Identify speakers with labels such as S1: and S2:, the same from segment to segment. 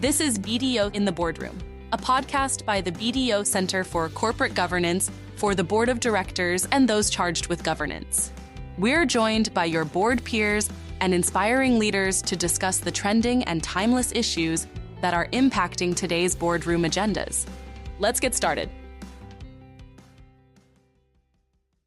S1: This is BDO in the Boardroom, a podcast by the BDO Center for Corporate Governance for the Board of Directors and those charged with governance. We're joined by your board peers and inspiring leaders to discuss the trending and timeless issues that are impacting today's boardroom agendas. Let's get started.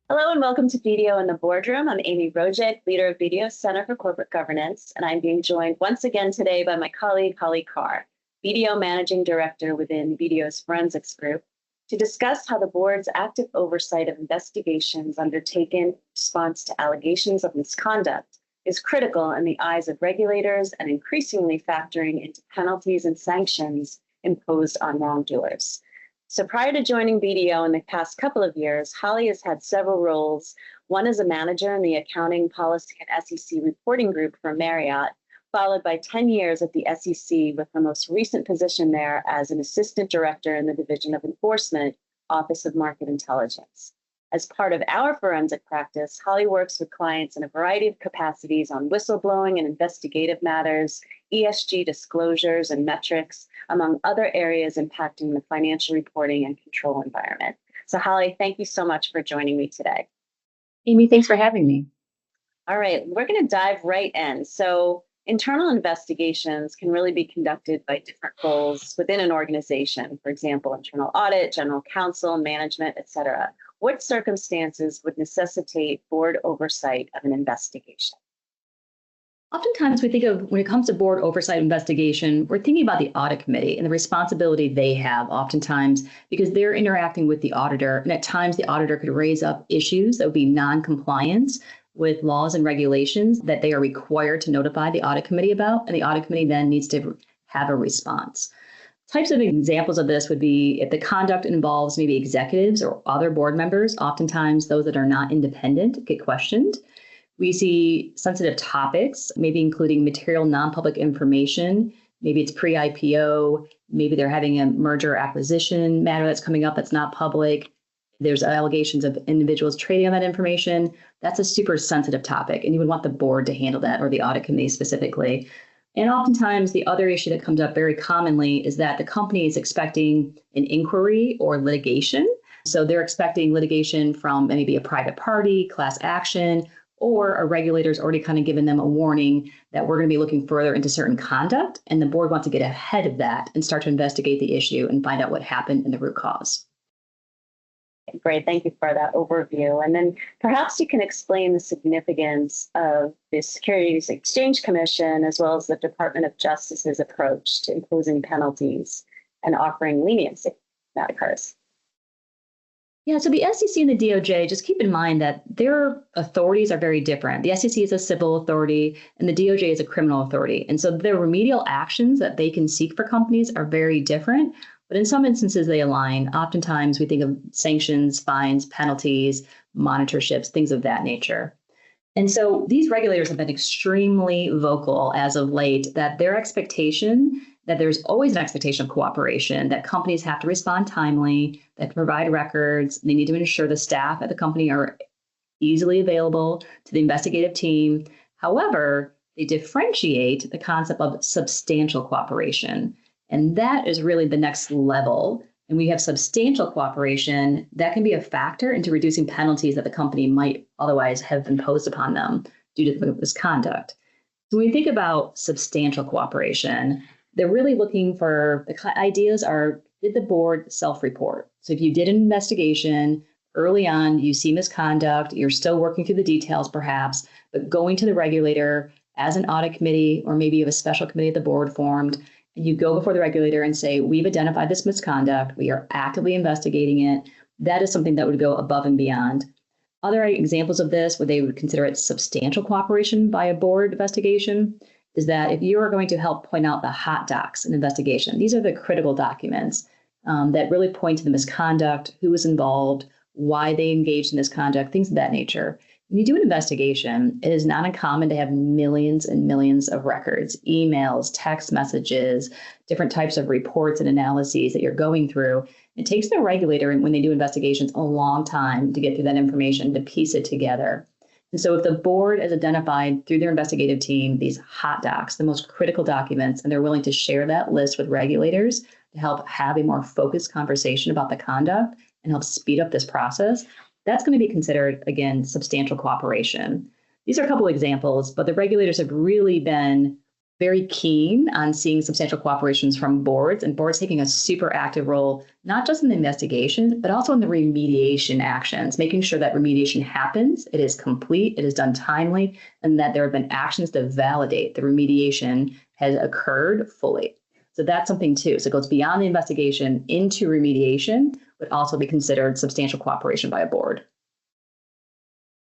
S2: Hello and welcome to BDO in the Boardroom. I'm Amy Rojic, leader of BDO's Center for Corporate Governance, and I'm being joined once again today by my colleague, Holly Carr, BDO Managing Director within BDO's Forensics Group, to discuss how the board's active oversight of investigations undertaken in response to allegations of misconduct is critical in the eyes of regulators and increasingly factoring into penalties and sanctions imposed on wrongdoers. So prior to joining BDO in the past couple of years, Holly has had several roles. One as a manager in the Accounting, Policy, and SEC Reporting Group for Marriott, followed by 10 years at the SEC with her most recent position there as an Assistant Director in the Division of Enforcement, Office of Market Intelligence. As part of our forensic practice, Holly works with clients in a variety of capacities on whistleblowing and investigative matters, ESG disclosures and metrics, among other areas impacting the financial reporting and control environment. So Holly, thank you so much for joining me today.
S3: Amy, thanks for having me.
S2: All right, we're going to dive right in. So internal investigations can really be conducted by different roles within an organization. For example, internal audit, general counsel, management, et cetera. What circumstances would necessitate board oversight of an investigation?
S3: Oftentimes we think of, when it comes to board oversight investigation, we're thinking about the audit committee and the responsibility they have oftentimes because they're interacting with the auditor. And at times the auditor could raise up issues that would be non-compliance with laws and regulations that they are required to notify the audit committee about. And the audit committee then needs to have a response. Types of examples of this would be if the conduct involves maybe executives or other board members, oftentimes those that are not independent get questioned. We see sensitive topics, maybe including material non-public information. Maybe it's pre-IPO. Maybe they're having a merger or acquisition matter that's coming up that's not public. There's allegations of individuals trading on that information. That's a super sensitive topic, and you would want the board to handle that or the audit committee specifically. And oftentimes the other issue that comes up very commonly is that the company is expecting an inquiry or litigation. So they're expecting litigation from maybe a private party, class action, or a regulator's already kind of given them a warning that we're going to be looking further into certain conduct. And the board wants to get ahead of that and start to investigate the issue and find out what happened and the root cause.
S2: Great, thank you for that overview. And then perhaps you can explain the significance of the Securities Exchange Commission as well as the Department of Justice's approach to imposing penalties and offering leniency that occurs.
S3: Yeah, so the SEC and the DOJ, just keep in mind that their authorities are very different. The SEC is a civil authority and the DOJ is a criminal authority. And so the remedial actions that they can seek for companies are very different. But in some instances, they align. Oftentimes, we think of sanctions, fines, penalties, monitorships, things of that nature. And so these regulators have been extremely vocal as of late that their expectation, that there's always an expectation of cooperation, that companies have to respond timely, that provide records. They need to ensure the staff at the company are easily available to the investigative team. However, they differentiate the concept of substantial cooperation. And that is really the next level. And we have substantial cooperation that can be a factor into reducing penalties that the company might otherwise have imposed upon them due to the misconduct. So when we think about substantial cooperation, they're really looking for, the ideas are, did the board self-report? So if you did an investigation early on, you see misconduct, you're still working through the details perhaps, but going to the regulator as an audit committee, or maybe you have a special committee the board formed, you go before the regulator and say, we've identified this misconduct. We are actively investigating it. That is something that would go above and beyond. Other examples of this, where they would consider it substantial cooperation by a board investigation, is that if you are going to help point out the hot docs in investigation, these are the critical documents that really point to the misconduct, who was involved, why they engaged in misconduct, things of that nature. When you do an investigation, it is not uncommon to have millions and millions of records, emails, text messages, different types of reports and analyses that you're going through. It takes the regulator, when they do investigations, a long time to get through that information, to piece it together. And so if the board has identified through their investigative team these hot docs, the most critical documents, and they're willing to share that list with regulators to help have a more focused conversation about the conduct and help speed up this process, that's going to be considered, again, substantial cooperation. These are a couple of examples, but the regulators have really been very keen on seeing substantial cooperations from boards, and boards taking a super active role, not just in the investigation, but also in the remediation actions, making sure that remediation happens, it is complete, it is done timely, and that there have been actions to validate the remediation has occurred fully. So that's something too. So it goes beyond the investigation into remediation, but also be considered substantial cooperation by a board.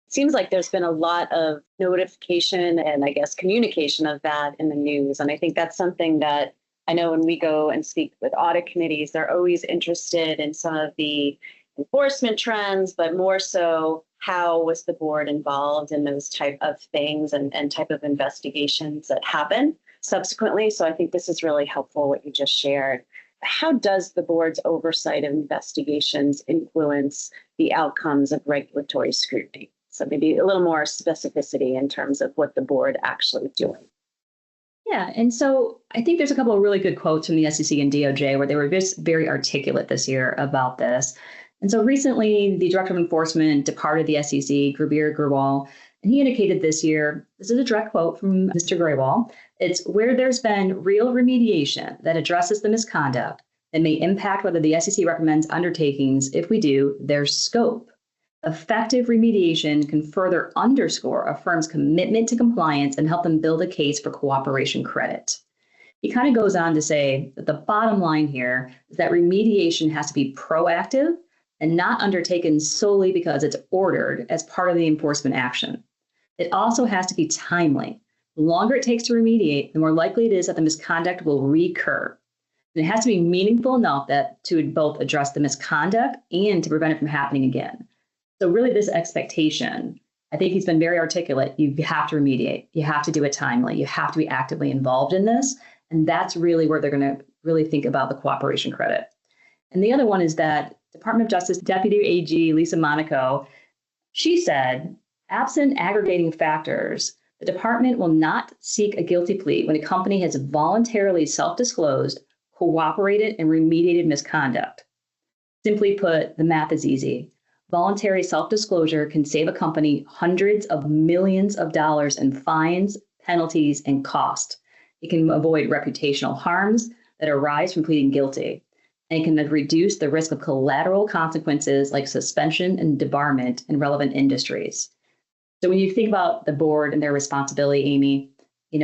S2: Seems like there's been a lot of notification and I guess communication of that in the news. And I think that's something that I know when we go and speak with audit committees, they're always interested in some of the enforcement trends, but more so how was the board involved in those type of things and type of investigations that happen subsequently. So I think this is really helpful what you just shared. How does the board's oversight of investigations influence the outcomes of regulatory scrutiny? So maybe a little more specificity in terms of what the board actually is doing.
S3: Yeah, and so I think there's a couple of really good quotes from the SEC and DOJ where they were just very articulate this year about this. And so recently, the Director of Enforcement departed the SEC, Gurbir Grewal, and he indicated this year, this is a direct quote from Mr. Grewal, it's where there's been real remediation that addresses the misconduct that may impact whether the SEC recommends undertakings, if we do, their scope. Effective remediation can further underscore a firm's commitment to compliance and help them build a case for cooperation credit. He kind of goes on to say that the bottom line here is that remediation has to be proactive and not undertaken solely because it's ordered as part of the enforcement action. It also has to be timely. The longer it takes to remediate, the more likely it is that the misconduct will recur. And it has to be meaningful enough that to both address the misconduct and to prevent it from happening again. So really this expectation, I think he's been very articulate. You have to remediate. You have to do it timely. You have to be actively involved in this. And that's really where they're going to really think about the cooperation credit. And the other one is that Department of Justice Deputy AG Lisa Monaco, she said, absent aggregating factors, the department will not seek a guilty plea when a company has voluntarily self-disclosed, cooperated, and remediated misconduct. Simply put, the math is easy. Voluntary self-disclosure can save a company hundreds of millions of dollars in fines, penalties, and cost. It can avoid reputational harms that arise from pleading guilty, and it can reduce the risk of collateral consequences like suspension and debarment in relevant industries. So when you think about the board and their responsibility, Amy,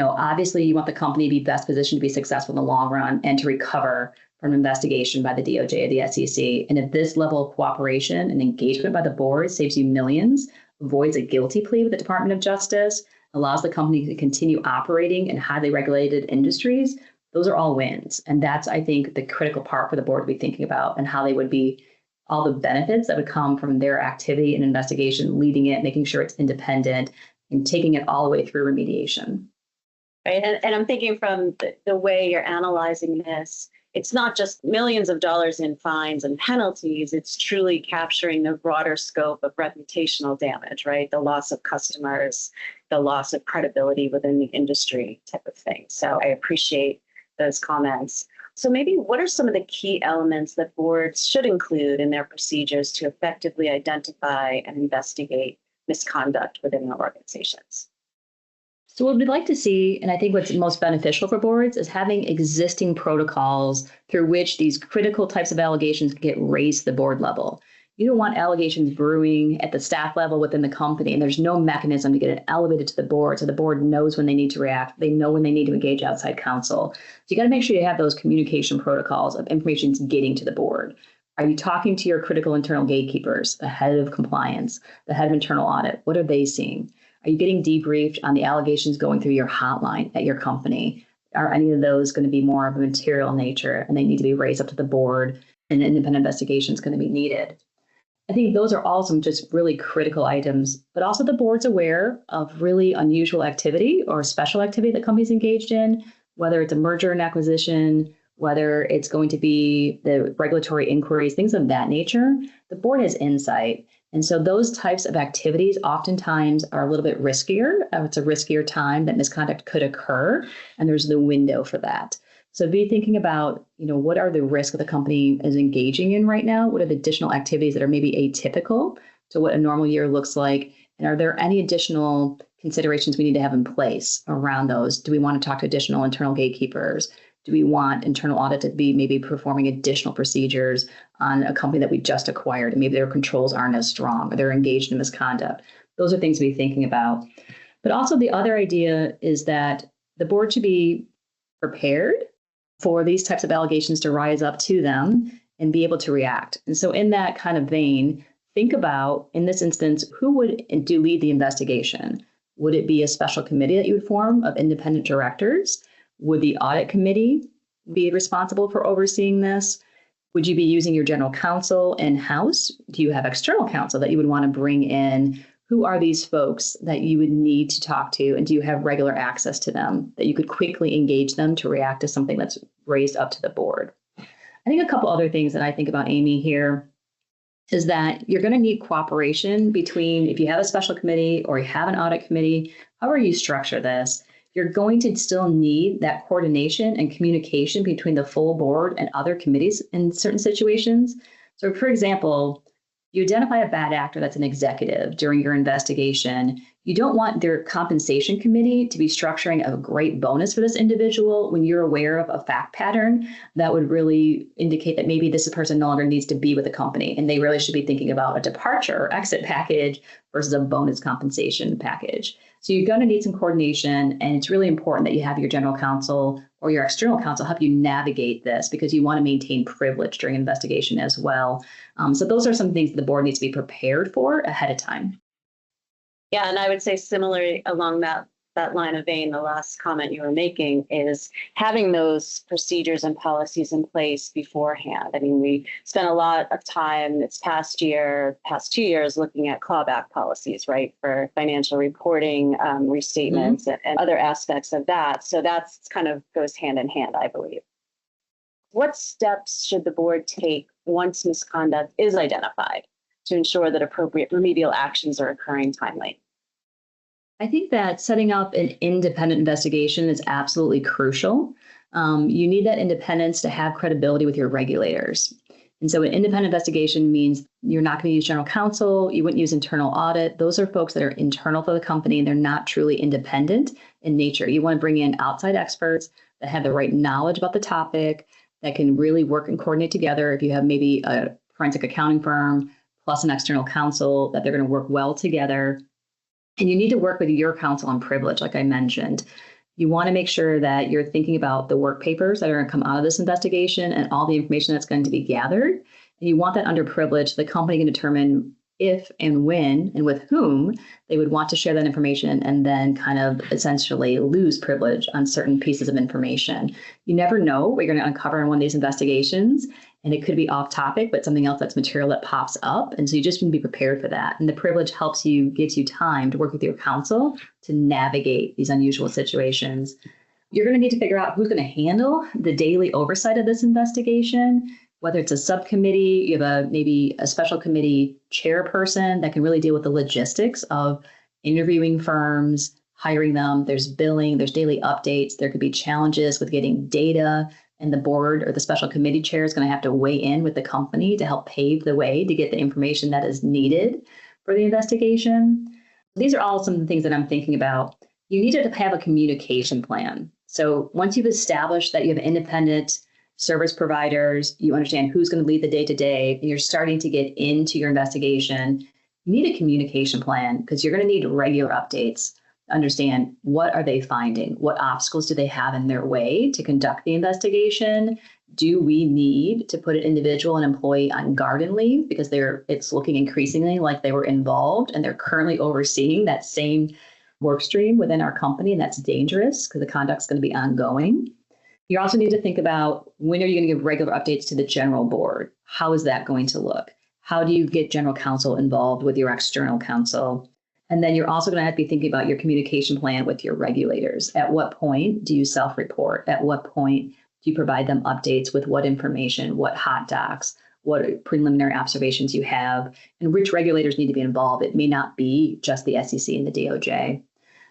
S3: obviously you want the company to be best positioned to be successful in the long run and to recover from investigation by the DOJ or the SEC. And if this level of cooperation and engagement by the board saves you millions, avoids a guilty plea with the Department of Justice, allows the company to continue operating in highly regulated industries, those are all wins. And that's, I think, the critical part for the board to be thinking about and how they would be all the benefits that would come from their activity and investigation, leading it, making sure it's independent, and taking it all the way through remediation.
S2: Right. And I'm thinking from the way you're analyzing this, it's not just millions of dollars in fines and penalties. It's truly capturing the broader scope of reputational damage, right? The loss of customers, the loss of credibility within the industry type of thing. So I appreciate those comments. So maybe what are some of the key elements that boards should include in their procedures to effectively identify and investigate misconduct within their organizations?
S3: So what we'd like to see, and I think what's most beneficial for boards, is having existing protocols through which these critical types of allegations can get raised to the board level. You don't want allegations brewing at the staff level within the company, and there's no mechanism to get it elevated to the board so the board knows when they need to react. They know when they need to engage outside counsel. So you got to make sure you have those communication protocols of information getting to the board. Are you talking to your critical internal gatekeepers, the head of compliance, the head of internal audit? What are they seeing? Are you getting debriefed on the allegations going through your hotline at your company? Are any of those going to be more of a material nature and they need to be raised up to the board and an independent investigation is going to be needed? I think those are all some just really critical items, but also the board's aware of really unusual activity or special activity that companies engaged in, whether it's a merger and acquisition, whether it's going to be the regulatory inquiries, things of that nature. The board has insight. And so those types of activities oftentimes are a little bit riskier. It's a riskier time that misconduct could occur, and there's the window for that. So be thinking about, what are the risks that the company is engaging in right now? What are the additional activities that are maybe atypical to what a normal year looks like? And are there any additional considerations we need to have in place around those? Do we want to talk to additional internal gatekeepers? Do we want internal audit to be maybe performing additional procedures on a company that we just acquired and maybe their controls aren't as strong or they're engaged in misconduct? Those are things to be thinking about. But also the other idea is that the board should be prepared for these types of allegations to rise up to them and be able to react. And so in that kind of vein, think about, in this instance, who would lead the investigation? Would it be a special committee that you would form of independent directors? Would the audit committee be responsible for overseeing this? Would you be using your general counsel in-house? Do you have external counsel that you would want to bring in? Who are these folks that you would need to talk to? And do you have regular access to them that you could quickly engage them to react to something that's raised up to the board? I think a couple other things that I think about, Amy, here is that you're going to need cooperation between, if you have a special committee or you have an audit committee, however you structure this, you're going to still need that coordination and communication between the full board and other committees in certain situations. So, for example, you identify a bad actor that's an executive during your investigation. You don't want their compensation committee to be structuring a great bonus for this individual when you're aware of a fact pattern that would really indicate that maybe this person no longer needs to be with the company, and they really should be thinking about a departure or exit package versus a bonus compensation package. So you're going to need some coordination, and it's really important that you have your general counsel or your external counsel help you navigate this, because you want to maintain privilege during investigation as well. So those are some things that the board needs to be prepared for ahead of time.
S2: Yeah, and I would say similarly along that line of vein, the last comment you were making is having those procedures and policies in place beforehand. I mean, we spent a lot of time this past 2 years looking at clawback policies, right, for financial reporting, restatements, and other aspects of that. So that's kind of goes hand in hand, I believe. What steps should the board take once misconduct is identified to ensure that appropriate remedial actions are occurring timely?
S3: I think that setting up an independent investigation is absolutely crucial. You need that independence to have credibility with your regulators. And so an independent investigation means you're not going to use general counsel, you wouldn't use internal audit. Those are folks that are internal for the company and they're not truly independent in nature. You want to bring in outside experts that have the right knowledge about the topic, that can really work and coordinate together. If you have maybe a forensic accounting firm plus an external counsel, that they're going to work well together. And you need to work with your counsel on privilege, like I mentioned. You want to make sure that you're thinking about the work papers that are going to come out of this investigation and all the information that's going to be gathered. And you want that under privilege. The company can determine if and when and with whom they would want to share that information, and then kind of essentially lose privilege on certain pieces of information. You never know what you're going to uncover in one of these investigations. And it could be off topic, but something else that's material that pops up. And so you just need to be prepared for that. And the privilege gives you time to work with your counsel to navigate these unusual situations. You're going to need to figure out who's going to handle the daily oversight of this investigation, whether it's a subcommittee, you have maybe a special committee chairperson that can really deal with the logistics of interviewing firms, hiring them. There's billing, there's daily updates. There could be challenges with getting data. And the board or the special committee chair is going to have to weigh in with the company to help pave the way to get the information that is needed for the investigation. These are all some of the things that I'm thinking about. You need to have a communication plan. So once you've established that you have independent service providers, you understand who's going to lead the day-to-day, and you're starting to get into your investigation, you need a communication plan, because you're going to need regular updates. Understand, what are they finding? What obstacles do they have in their way to conduct the investigation? Do we need to put an individual, an employee, on garden leave because it's looking increasingly like they were involved and they're currently overseeing that same work stream within our company, and that's dangerous because the conduct's going to be ongoing. You also need to think about, when are you going to give regular updates to the general board? How is that going to look? How do you get general counsel involved with your external counsel? And then you're also going to have to be thinking about your communication plan with your regulators. At what point do you self-report? At what point do you provide them updates with what information, what hot docs, what preliminary observations you have, and which regulators need to be involved. It may not be just the SEC and the DOJ.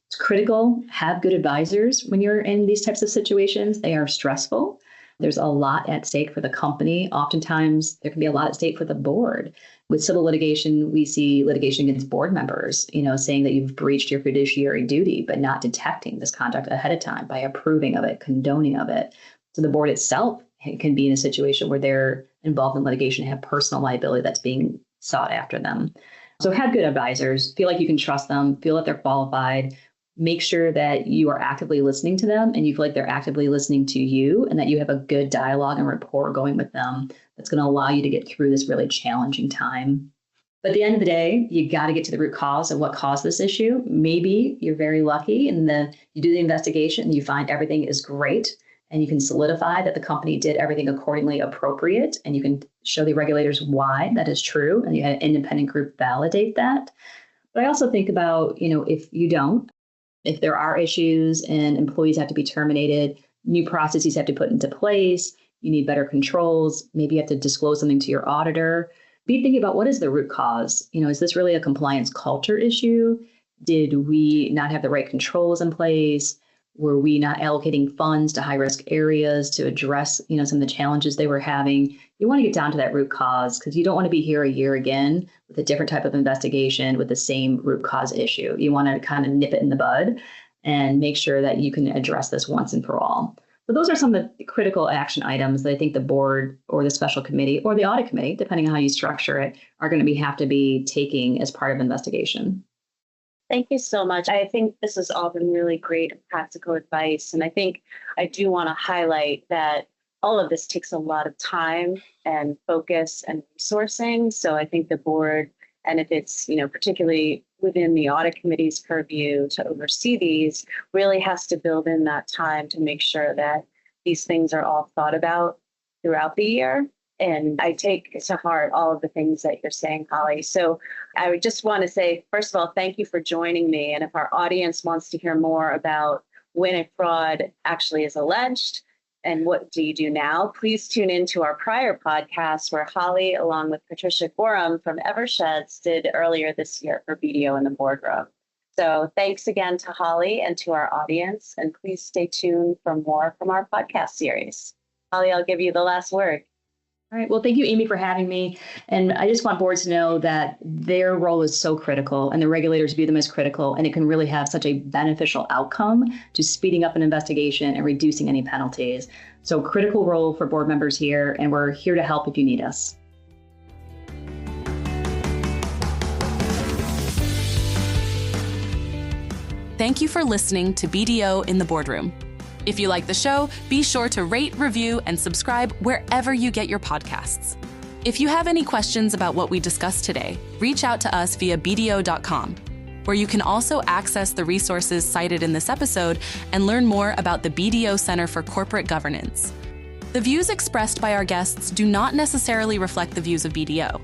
S3: It's critical, have good advisors when you're in these types of situations. They are stressful. There's a lot at stake for the company. Oftentimes, there can be a lot at stake for the board. With civil litigation, we see litigation against board members, saying that you've breached your fiduciary duty, but not detecting this conduct ahead of time by approving of it, condoning of it. So the board itself can be in a situation where they're involved in litigation and have personal liability that's being sought after them. So have good advisors, feel like you can trust them, feel that they're qualified. Make sure that you are actively listening to them and you feel like they're actively listening to you and that you have a good dialogue and rapport going with them that's going to allow you to get through this really challenging time. But at the end of the day, you got to get to the root cause of what caused this issue. Maybe you're very lucky and you do the investigation and you find everything is great and you can solidify that the company did everything accordingly appropriate and you can show the regulators why that is true and you had an independent group validate that. But I also think about, if you don't, if there are issues and employees have to be terminated, new processes have to put into place, you need better controls, maybe you have to disclose something to your auditor. Be thinking about what is the root cause? Is this really a compliance culture issue? Did we not have the right controls in place? Were we not allocating funds to high-risk areas to address, some of the challenges they were having? You want to get down to that root cause because you don't want to be here a year again with a different type of investigation with the same root cause issue. You want to kind of nip it in the bud and make sure that you can address this once and for all. So those are some of the critical action items that I think the board or the special committee or the audit committee, depending on how you structure it, are going to have to be taking as part of investigation.
S2: Thank you so much. I think this has all been really great and practical advice. And I think I do want to highlight that all of this takes a lot of time and focus and resourcing. So I think the board, and if it's, particularly within the audit committee's purview to oversee these, really has to build in that time to make sure that these things are all thought about throughout the year. And I take to heart all of the things that you're saying, Holly. So I would just want to say, first of all, thank you for joining me. And if our audience wants to hear more about when a fraud actually is alleged and what do you do now, please tune into our prior podcast where Holly, along with Patricia Gorham from Eversheds, did earlier this year for BDO in the Boardroom. So thanks again to Holly and to our audience. And please stay tuned for more from our podcast series. Holly, I'll give you the last word.
S3: All right. Well, thank you, Amy, for having me. And I just want boards to know that their role is so critical and the regulators view them as critical, and it can really have such a beneficial outcome to speeding up an investigation and reducing any penalties. So critical role for board members here, and we're here to help if you need us.
S1: Thank you for listening to BDO in the Boardroom. If you like the show, be sure to rate, review, and subscribe wherever you get your podcasts. If you have any questions about what we discussed today, reach out to us via bdo.com, where you can also access the resources cited in this episode and learn more about the BDO Center for Corporate Governance. The views expressed by our guests do not necessarily reflect the views of BDO.